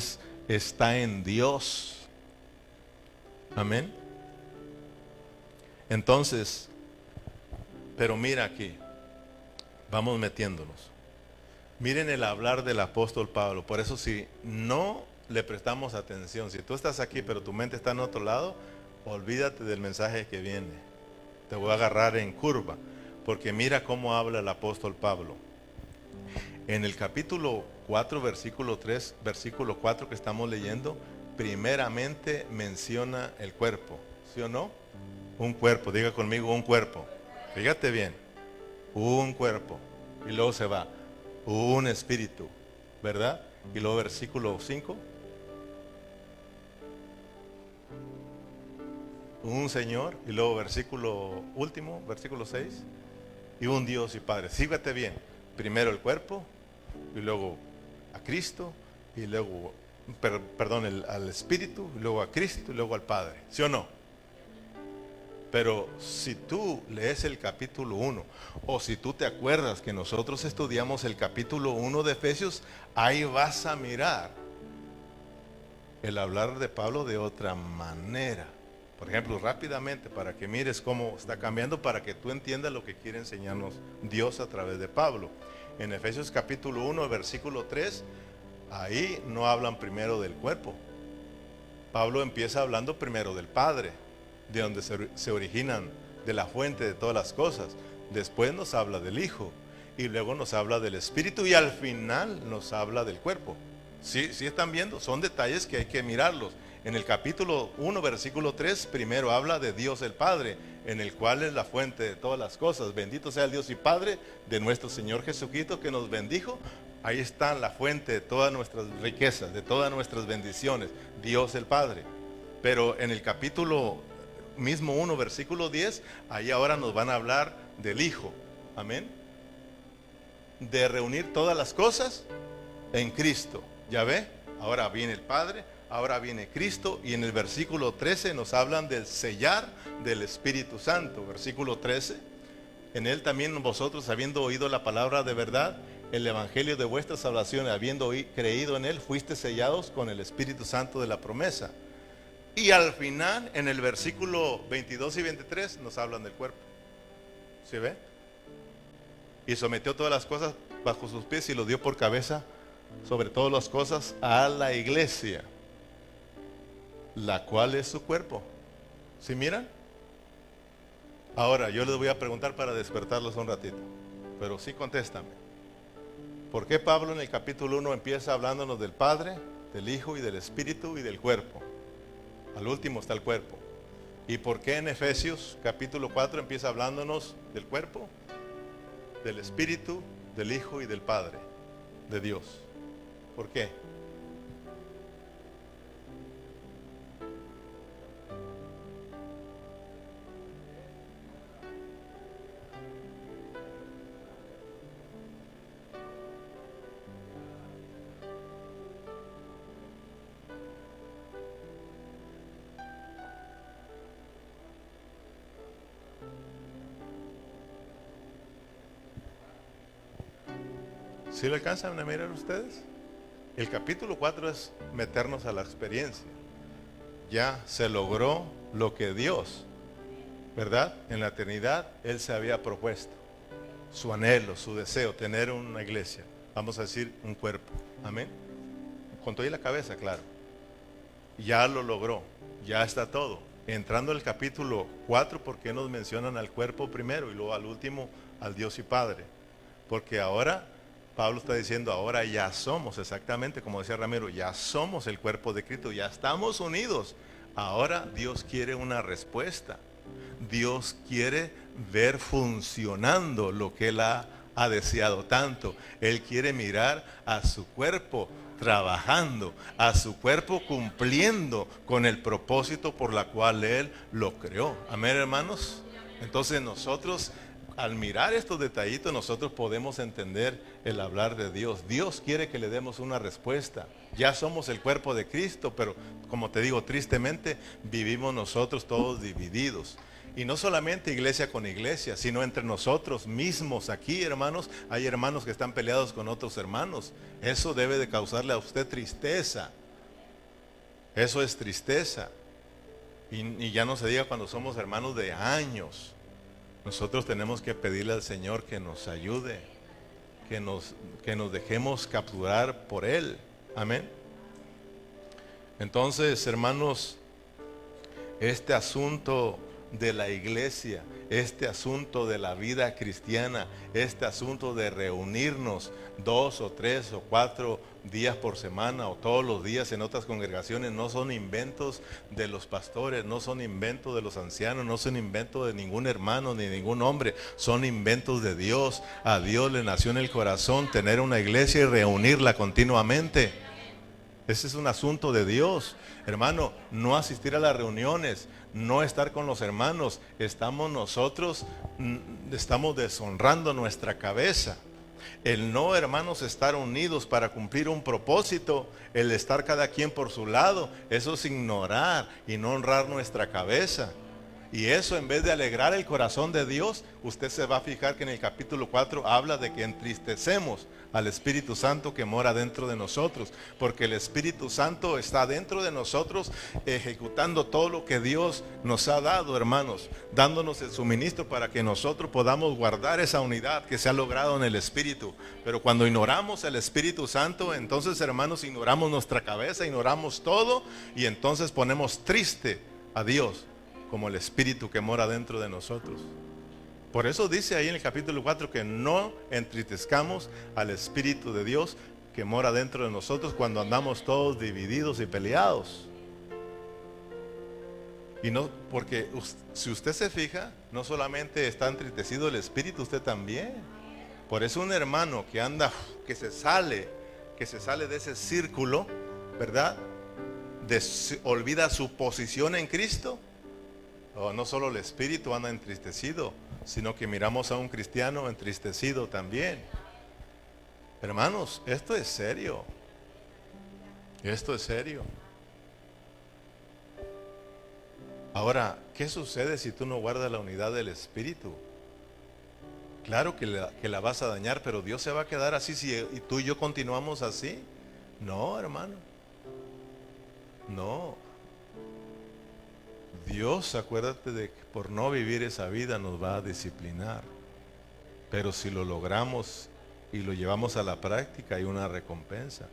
está en Dios. Amén. Entonces, pero mira aquí, vamos metiéndonos. Miren el hablar del apóstol Pablo. Por eso si no le prestamos atención, si tú estás aquí pero tu mente está en otro lado, olvídate del mensaje que viene. Te voy a agarrar en curva. Porque mira cómo habla el apóstol Pablo. En el capítulo 4, versículo 3, versículo 4 que estamos leyendo, primeramente menciona el cuerpo. ¿Sí o no? Un cuerpo, diga conmigo un cuerpo. Fíjate bien, un cuerpo. Y luego se va, un espíritu, ¿verdad? Y luego versículo 5. Un Señor. Y luego versículo último, versículo 6. Y un Dios y Padre. Fíjate bien, primero el cuerpo, y luego a Cristo, y luego, al Espíritu, y luego a Cristo, y luego al Padre. ¿Sí o no? Pero si tú lees el capítulo 1, o si tú te acuerdas que nosotros estudiamos el capítulo 1 de Efesios, ahí vas a mirar el hablar de Pablo de otra manera. Por ejemplo, rápidamente, para que mires cómo está cambiando, para que tú entiendas lo que quiere enseñarnos Dios a través de Pablo. En Efesios capítulo 1, versículo 3, ahí no hablan primero del cuerpo. Pablo empieza hablando primero del Padre, de donde se originan, de la fuente de todas las cosas. Después nos habla del Hijo, y luego nos habla del Espíritu, y al final nos habla del cuerpo. ¿Sí están viendo? Son detalles que hay que mirarlos. En el capítulo 1, versículo 3, primero habla de Dios el Padre, en el cual es la fuente de todas las cosas. Bendito sea el Dios y Padre de nuestro Señor Jesucristo, que nos bendijo. Ahí está la fuente de todas nuestras riquezas, de todas nuestras bendiciones, Dios el Padre. Pero en el capítulo mismo 1, versículo 10, ahí ahora nos van a hablar del Hijo. Amén. De reunir todas las cosas en Cristo. ¿Ya ve? Ahora viene el Padre, ahora viene Cristo, y en el versículo 13 nos hablan del sellar del Espíritu Santo. Versículo 13, en él también vosotros, habiendo oído la palabra de verdad, el evangelio de vuestra salvación, habiendo creído en él, fuiste sellados con el Espíritu Santo de la promesa. Y al final, en el versículo 22 y 23, nos hablan del cuerpo. ¿Sí ve? Y sometió todas las cosas bajo sus pies y lo dio por cabeza sobre todas las cosas a la iglesia, la cual es su cuerpo. ¿Sí miran? Ahora yo les voy a preguntar para despertarlos un ratito, pero sí contéstame. ¿Por qué Pablo en el capítulo 1 empieza hablándonos del Padre, del Hijo y del Espíritu y del cuerpo? Al último está el cuerpo. ¿Y por qué en Efesios capítulo 4 empieza hablándonos del cuerpo, del Espíritu, del Hijo y del Padre, de Dios? ¿Por qué? ¿Sí lo alcanzan a mirar ustedes? El capítulo 4 es meternos a la experiencia. Ya se logró lo que Dios ¿verdad? En la eternidad Él se había propuesto su anhelo, su deseo, tener una iglesia, vamos a decir un cuerpo, amén, con toda la cabeza, claro. Ya lo logró, ya está todo. Entrando al capítulo 4, ¿por qué nos mencionan al cuerpo primero y luego al último al Dios y Padre? Porque ahora Pablo está diciendo, ahora ya somos, exactamente como decía Ramiro, ya somos el cuerpo de Cristo, ya estamos unidos. Ahora Dios quiere una respuesta. Dios quiere ver funcionando lo que Él ha deseado tanto. Él quiere mirar a su cuerpo trabajando, a su cuerpo cumpliendo con el propósito por la cual Él lo creó. Amén, hermanos. Entonces nosotros, al mirar estos detallitos, nosotros podemos entender el hablar de Dios. Dios quiere que le demos una respuesta. Ya somos el cuerpo de Cristo, pero como te digo, tristemente vivimos nosotros todos divididos. Y no solamente iglesia con iglesia, sino entre nosotros mismos aquí, hermanos. Hay hermanos que están peleados con otros hermanos. Eso debe de causarle a usted tristeza. Eso es tristeza. Y ya no se diga cuando somos hermanos de años. Nosotros tenemos que pedirle al Señor que nos ayude, que nos dejemos capturar por Él. Amén. Entonces, hermanos, este asunto de la iglesia, este asunto de la vida cristiana, este asunto de reunirnos 2 o 3 o 4 días por semana o todos los días en otras congregaciones, no son inventos de los pastores, no son inventos de los ancianos, no son inventos de ningún hermano ni ningún hombre, son inventos de Dios. A Dios le nació en el corazón tener una iglesia y reunirla continuamente. Ese es un asunto de Dios, hermano. No asistir a las reuniones, no estar con los hermanos, estamos deshonrando nuestra cabeza. El no, hermanos, estar unidos para cumplir un propósito, el estar cada quien por su lado, eso es ignorar y no honrar nuestra cabeza. Y eso, en vez de alegrar el corazón de Dios, usted se va a fijar que en el capítulo 4 habla de que entristecemos al Espíritu Santo que mora dentro de nosotros, porque el Espíritu Santo está dentro de nosotros ejecutando todo lo que Dios nos ha dado, hermanos, dándonos el suministro para que nosotros podamos guardar esa unidad que se ha logrado en el Espíritu. Pero cuando ignoramos el Espíritu Santo, entonces, hermanos, ignoramos nuestra cabeza, ignoramos todo, y entonces ponemos triste a Dios como el Espíritu que mora dentro de nosotros. Por eso dice ahí en el capítulo 4 que no entristezcamos al Espíritu de Dios que mora dentro de nosotros cuando andamos todos divididos y peleados. Y no, porque si usted se fija, no solamente está entristecido el Espíritu, usted también. Por eso un hermano que anda, que se sale de ese círculo, ¿verdad? Olvida su posición en Cristo. No solo el espíritu anda entristecido, sino que miramos a un cristiano entristecido también. Hermanos, esto es serio. Esto es serio. Ahora, ¿qué sucede si tú no guardas la unidad del espíritu? Claro que la vas a dañar, pero Dios se va a quedar así si tú y yo continuamos así. No, hermano. No. Dios, acuérdate de que por no vivir esa vida nos va a disciplinar. Pero si lo logramos y lo llevamos a la práctica, hay una recompensa.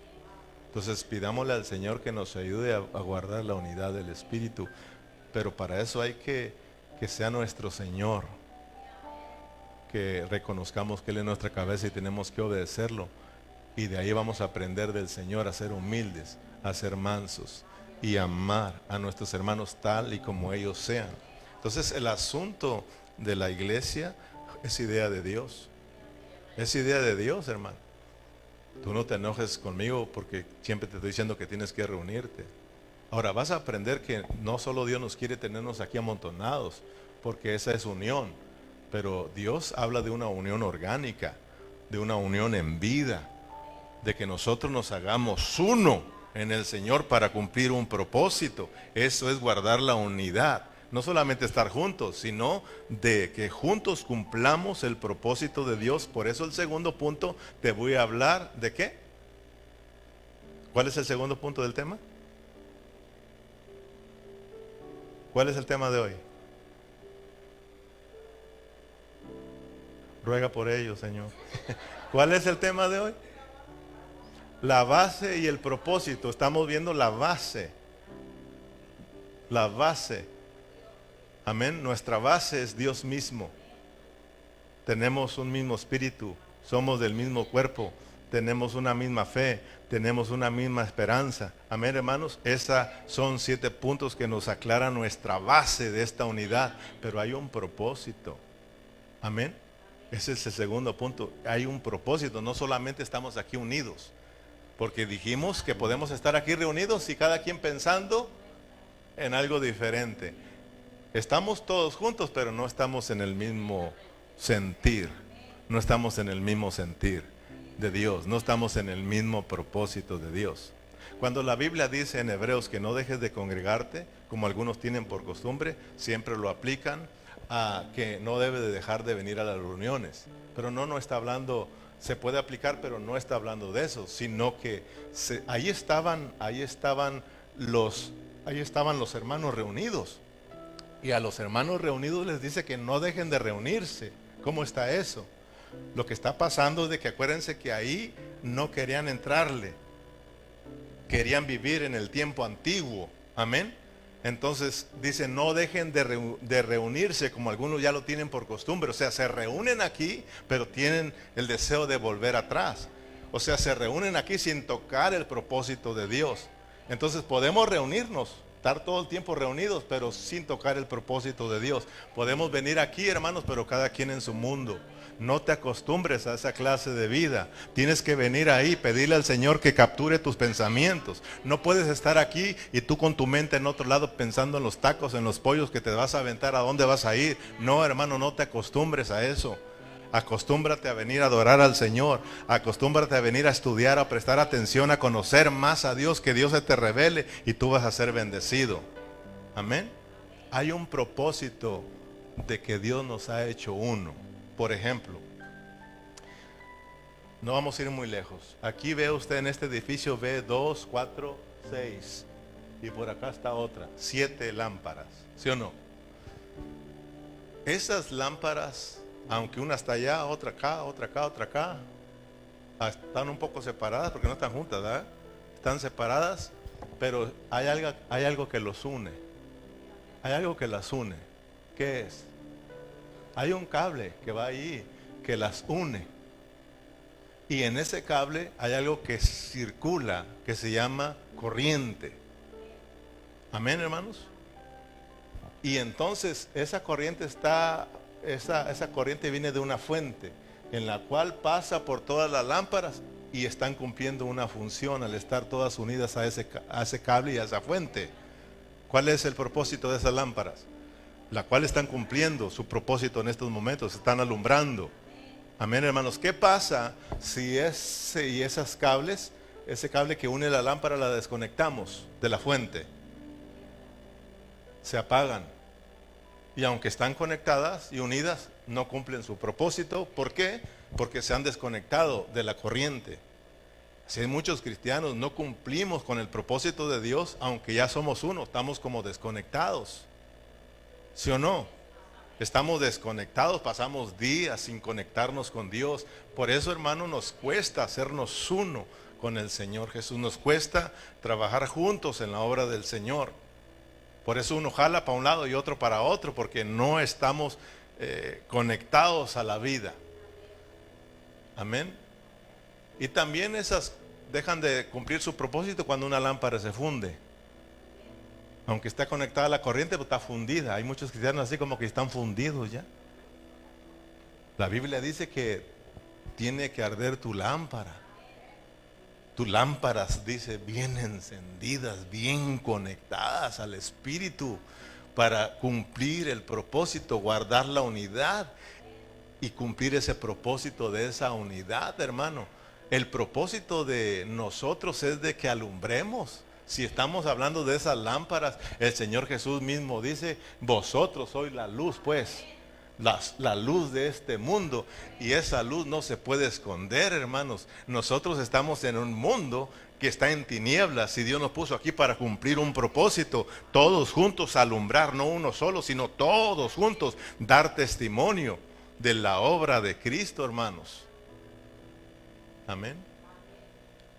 Entonces pidámosle al Señor que nos ayude a guardar la unidad del Espíritu. Pero para eso hay que sea nuestro Señor. Que reconozcamos que Él es nuestra cabeza y tenemos que obedecerlo. Y de ahí vamos a aprender del Señor a ser humildes, a ser mansos y amar a nuestros hermanos tal y como ellos sean. Entonces el asunto de la iglesia es idea de Dios. Es idea de Dios, hermano. Tú no te enojes conmigo porque siempre te estoy diciendo que tienes que reunirte. Ahora vas a aprender que no solo Dios nos quiere tenernos aquí amontonados, porque esa es unión, pero Dios habla de una unión orgánica, de una unión en vida, de que nosotros nos hagamos uno en el Señor para cumplir un propósito. Eso es guardar la unidad. No solamente estar juntos, sino de que juntos cumplamos el propósito de Dios. Por eso el segundo punto te voy a hablar de ¿qué? ¿Cuál es el segundo punto del tema? ¿Cuál es el tema de hoy? Ruega por ellos, Señor. ¿Cuál es el tema de hoy? La base y el propósito. Estamos viendo la base. La base. Amén. Nuestra base es Dios mismo. Tenemos un mismo espíritu. Somos del mismo cuerpo. Tenemos una misma fe. Tenemos una misma esperanza. Amén, hermanos. Esos son 7 puntos que nos aclaran nuestra base de esta unidad. Pero hay un propósito. Amén. Ese es el segundo punto. Hay un propósito. No solamente estamos aquí unidos. Porque dijimos que podemos estar aquí reunidos y cada quien pensando en algo diferente. Estamos todos juntos, pero no estamos en el mismo sentir. No estamos en el mismo sentir de Dios. No estamos en el mismo propósito de Dios. Cuando la Biblia dice en Hebreos que no dejes de congregarte, como algunos tienen por costumbre, siempre lo aplican a que no debe de dejar de venir a las reuniones. Pero no está hablando, se puede aplicar, pero no está hablando de eso, sino que ahí estaban los hermanos reunidos. Y a los hermanos reunidos les dice que no dejen de reunirse. ¿Cómo está eso? Lo que está pasando es de que acuérdense que ahí no querían entrarle. Querían vivir en el tiempo antiguo. Amén. Entonces dice, no dejen de reunirse como algunos ya lo tienen por costumbre. O sea, se reúnen aquí, pero tienen el deseo de volver atrás. O sea, se reúnen aquí sin tocar el propósito de Dios. Entonces podemos reunirnos, estar todo el tiempo reunidos, pero sin tocar el propósito de Dios. Podemos venir aquí, hermanos, pero cada quien en su mundo. No te acostumbres a esa clase de vida. Tienes que venir ahí, pedirle al Señor que capture tus pensamientos. No puedes estar aquí y tú con tu mente en otro lado pensando en los tacos, en los pollos que te vas a aventar, a dónde vas a ir. No, hermano, no te acostumbres a eso. Acostúmbrate a venir a adorar al Señor. Acostúmbrate a venir a estudiar, a prestar atención, a conocer más a Dios, que Dios se te revele y tú vas a ser bendecido. Amén. Hay un propósito de que Dios nos ha hecho uno. Por ejemplo, no vamos a ir muy lejos. Aquí ve usted en este edificio, ve 2, 4, 6. Y por acá está otra, 7 lámparas. ¿Sí o no? Esas lámparas, aunque una está allá, otra acá, otra acá, otra acá, están un poco separadas porque no están juntas, ¿verdad? Están separadas, pero hay algo que los une. Hay algo que las une. ¿Qué es? Hay un cable que va ahí, que las une. Y en ese cable hay algo que circula, que se llama corriente. Amén, hermanos. Y entonces esa corriente esa corriente viene de una fuente, en la cual pasa por todas las lámparas y están cumpliendo una función al estar todas unidas a ese cable y a esa fuente. ¿Cuál es el propósito de esas lámparas? La cual están cumpliendo su propósito en estos momentos, están alumbrando. Amén, hermanos. ¿Qué pasa si ese cable que une la lámpara la desconectamos de la fuente? Se apagan. Y aunque están conectadas y unidas, no cumplen su propósito. ¿Por qué? Porque se han desconectado de la corriente. Si hay muchos cristianos, no cumplimos con el propósito de Dios, aunque ya somos uno, estamos como desconectados. ¿Sí o no? Estamos desconectados, pasamos días sin conectarnos con Dios. Por eso, hermano, nos cuesta hacernos uno con el Señor Jesús. Nos cuesta trabajar juntos en la obra del Señor. Por eso uno jala para un lado y otro para otro, porque no estamos conectados a la vida. Amén. Y también esas dejan de cumplir su propósito cuando una lámpara se funde. Aunque está conectada a la corriente, pero está fundida. Hay muchos cristianos así como que están fundidos ya. La Biblia dice que tiene que arder tu lámpara. Tus lámparas, dice, bien encendidas, bien conectadas al Espíritu para cumplir el propósito, guardar la unidad y cumplir ese propósito de esa unidad, hermano. El propósito de nosotros es de que alumbremos. Si estamos hablando de esas lámparas, el Señor Jesús mismo dice, vosotros sois la luz, pues, la luz de este mundo. Y esa luz no se puede esconder, hermanos. Nosotros estamos en un mundo que está en tinieblas y Dios nos puso aquí para cumplir un propósito. Todos juntos alumbrar, no uno solo, sino todos juntos dar testimonio de la obra de Cristo, hermanos. Amén.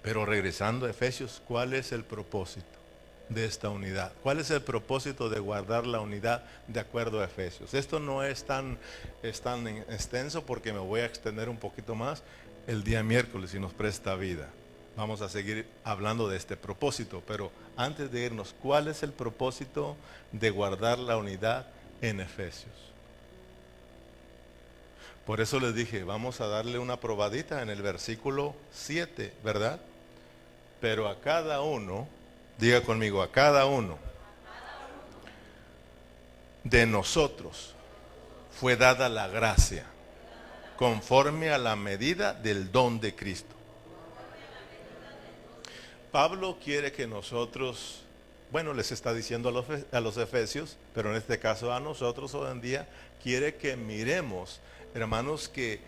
Pero regresando a Efesios, ¿cuál es el propósito de esta unidad? ¿Cuál es el propósito de guardar la unidad de acuerdo a Efesios? Esto no es tan extenso porque me voy a extender un poquito más el día miércoles si nos presta vida. Vamos a seguir hablando de este propósito, pero antes de irnos, ¿cuál es el propósito de guardar la unidad en Efesios? Por eso les dije, vamos a darle una probadita en el versículo 7, ¿verdad? Pero a cada uno, diga conmigo, a cada uno de nosotros fue dada la gracia conforme a la medida del don de Cristo. Pablo quiere que nosotros, bueno, les está diciendo a los efesios, pero en este caso a nosotros hoy en día, quiere que miremos, hermanos, que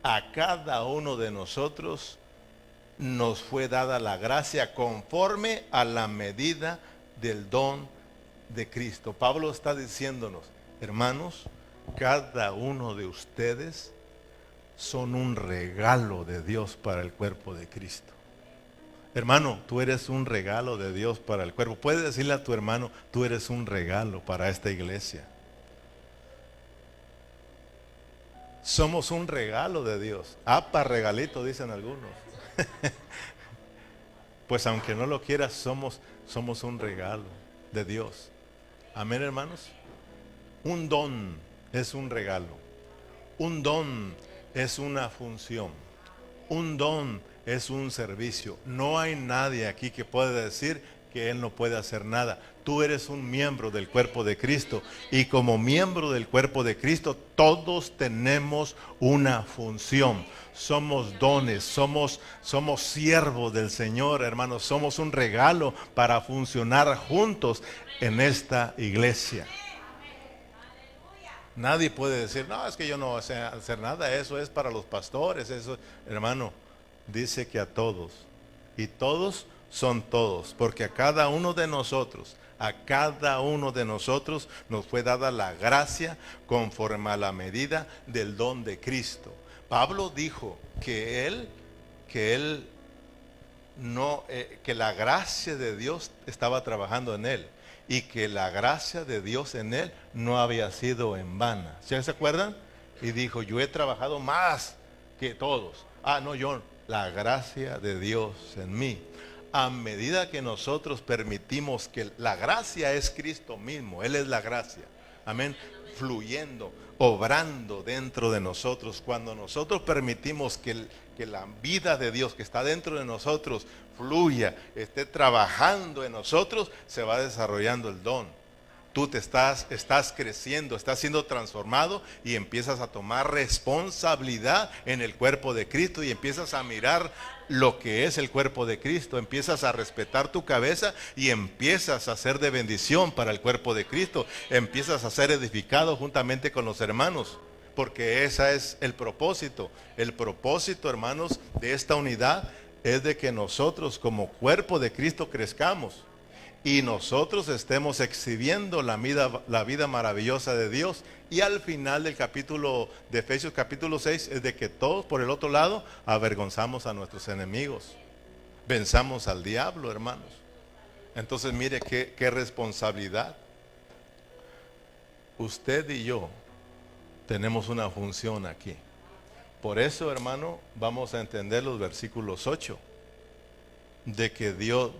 a cada uno de nosotros nos fue dada la gracia conforme a la medida del don de Cristo. Pablo está diciéndonos, hermanos, cada uno de ustedes son un regalo de Dios para el cuerpo de Cristo. Hermano, tú eres un regalo de Dios para el cuerpo. Puedes decirle a tu hermano, tú eres un regalo para esta iglesia. Somos un regalo de Dios. Apa regalito, dicen algunos. Pues aunque no lo quieras, somos un regalo de Dios. Amén, hermanos. Un don es un regalo. Un don es una función. Un don es un servicio. No hay nadie aquí que pueda decir que él no puede hacer nada. Tú eres un miembro del cuerpo de Cristo, y como miembro del cuerpo de Cristo todos tenemos una función. Somos dones, somos siervos del Señor, hermanos. Somos un regalo para funcionar juntos en esta iglesia. Nadie puede decir, no, es que yo no sé hacer nada, eso es para los pastores, eso, hermano. Dice que a todos, y todos son todos, porque a cada uno de nosotros nos fue dada la gracia conforme a la medida del don de Cristo. Pablo dijo que la gracia de Dios estaba trabajando en él, y que la gracia de Dios en él no había sido en vana. ¿Sí se acuerdan? Y dijo, yo he trabajado más que todos. La gracia de Dios en mí. A medida que nosotros permitimos que la gracia es Cristo mismo, Él es la gracia, amén, fluyendo, obrando dentro de nosotros. Cuando nosotros permitimos que la vida de Dios que está dentro de nosotros fluya, esté trabajando en nosotros, se va desarrollando el don. Tú estás creciendo, estás siendo transformado, y empiezas a tomar responsabilidad en el cuerpo de Cristo, y empiezas a mirar lo que es el cuerpo de Cristo. Empiezas a respetar tu cabeza y empiezas a ser de bendición para el cuerpo de Cristo. Empiezas a ser edificado juntamente con los hermanos, porque ese es el propósito. El propósito, hermanos, de esta unidad es de que nosotros como cuerpo de Cristo crezcamos y nosotros estemos exhibiendo la vida maravillosa de Dios. Y al final del capítulo de Efesios capítulo 6 es de que todos, por el otro lado, avergonzamos a nuestros enemigos, venzamos al diablo, hermanos. Entonces mire qué responsabilidad. Usted y yo tenemos una función aquí. Por eso, hermano, vamos a entender los versículos 8 de que dio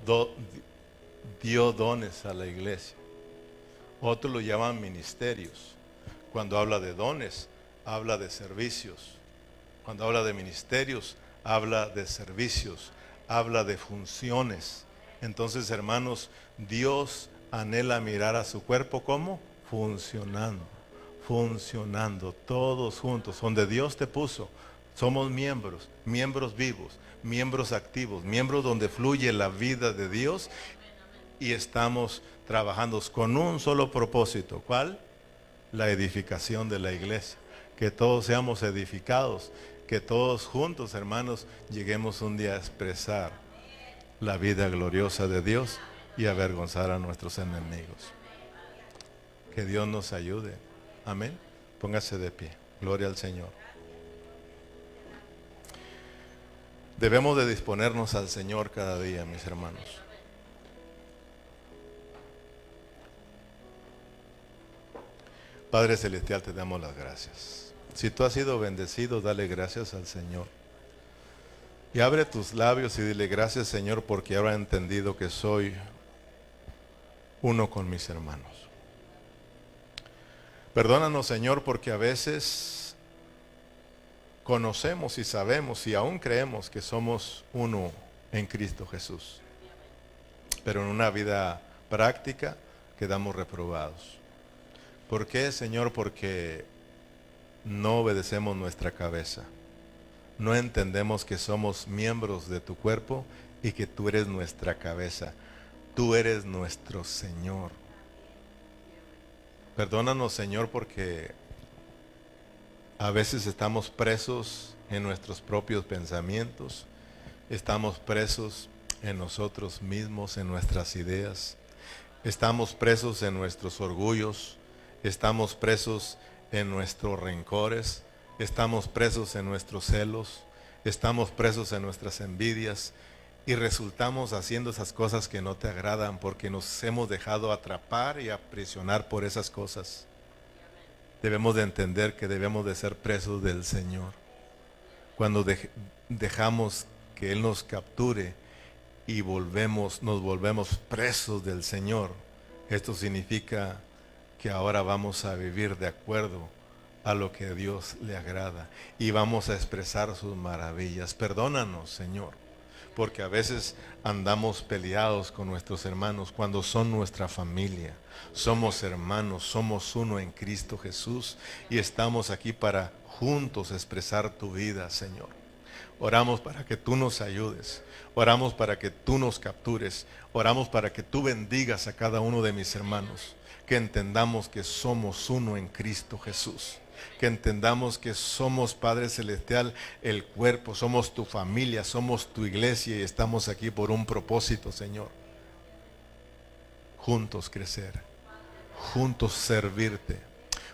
dones a la iglesia. Otros lo llaman ministerios. Cuando habla de dones, habla de servicios. Cuando habla de ministerios, habla de servicios, habla de funciones. Entonces, hermanos, Dios anhela mirar a su cuerpo como funcionando todos juntos. Donde Dios te puso, somos miembros vivos, miembros activos, miembros donde fluye la vida de Dios. Y estamos trabajando con un solo propósito. ¿Cuál? La edificación de la iglesia. Que todos seamos edificados, que todos juntos, hermanos, lleguemos un día a expresar la vida gloriosa de Dios y avergonzar a nuestros enemigos. Que Dios nos ayude. Amén. Póngase de pie. Gloria al Señor. Debemos de disponernos al Señor cada día, mis hermanos. Padre Celestial, te damos las gracias. Si tú has sido bendecido, dale gracias al Señor. Y abre tus labios y dile gracias, Señor, porque ahora he entendido que soy uno con mis hermanos. Perdónanos, Señor, porque a veces conocemos y sabemos y aún creemos que somos uno en Cristo Jesús. Pero en una vida práctica quedamos reprobados. ¿Por qué, Señor? Porque no obedecemos nuestra cabeza. No entendemos que somos miembros de tu cuerpo y que tú eres nuestra cabeza. Tú eres nuestro Señor. Perdónanos, Señor, porque a veces estamos presos en nuestros propios pensamientos. Estamos presos en nosotros mismos, en nuestras ideas. Estamos presos en nuestros orgullos. Estamos presos en nuestros rencores. Estamos presos en nuestros celos. Estamos presos en nuestras envidias. Y resultamos haciendo esas cosas que no te agradan porque nos hemos dejado atrapar y aprisionar por esas cosas. Debemos de entender que debemos de ser presos del Señor. Cuando dejamos que Él nos capture y nos volvemos presos del Señor, esto significa que ahora vamos a vivir de acuerdo a lo que a Dios le agrada y vamos a expresar sus maravillas. Perdónanos, Señor, porque a veces andamos peleados con nuestros hermanos cuando son nuestra familia. Somos hermanos, somos uno en Cristo Jesús y estamos aquí para juntos expresar tu vida, Señor. Oramos para que tú nos ayudes, oramos para que tú nos captures, oramos para que tú bendigas a cada uno de mis hermanos, que entendamos que somos uno en Cristo Jesús. Que entendamos que somos, Padre Celestial, el cuerpo, somos tu familia, somos tu iglesia y estamos aquí por un propósito, Señor. Juntos crecer, juntos servirte,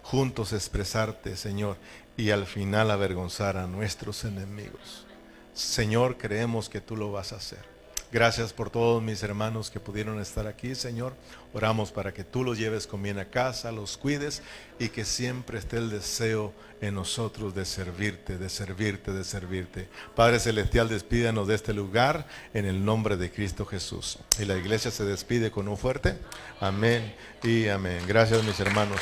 juntos expresarte, Señor, y al final avergonzar a nuestros enemigos. Señor, creemos que tú lo vas a hacer. Gracias por todos mis hermanos que pudieron estar aquí, Señor. Oramos para que tú los lleves con bien a casa, los cuides y que siempre esté el deseo en nosotros de servirte, de servirte, de servirte. Padre Celestial, despídanos de este lugar en el nombre de Cristo Jesús. Y la iglesia se despide con un fuerte amén y amén. Gracias, mis hermanos.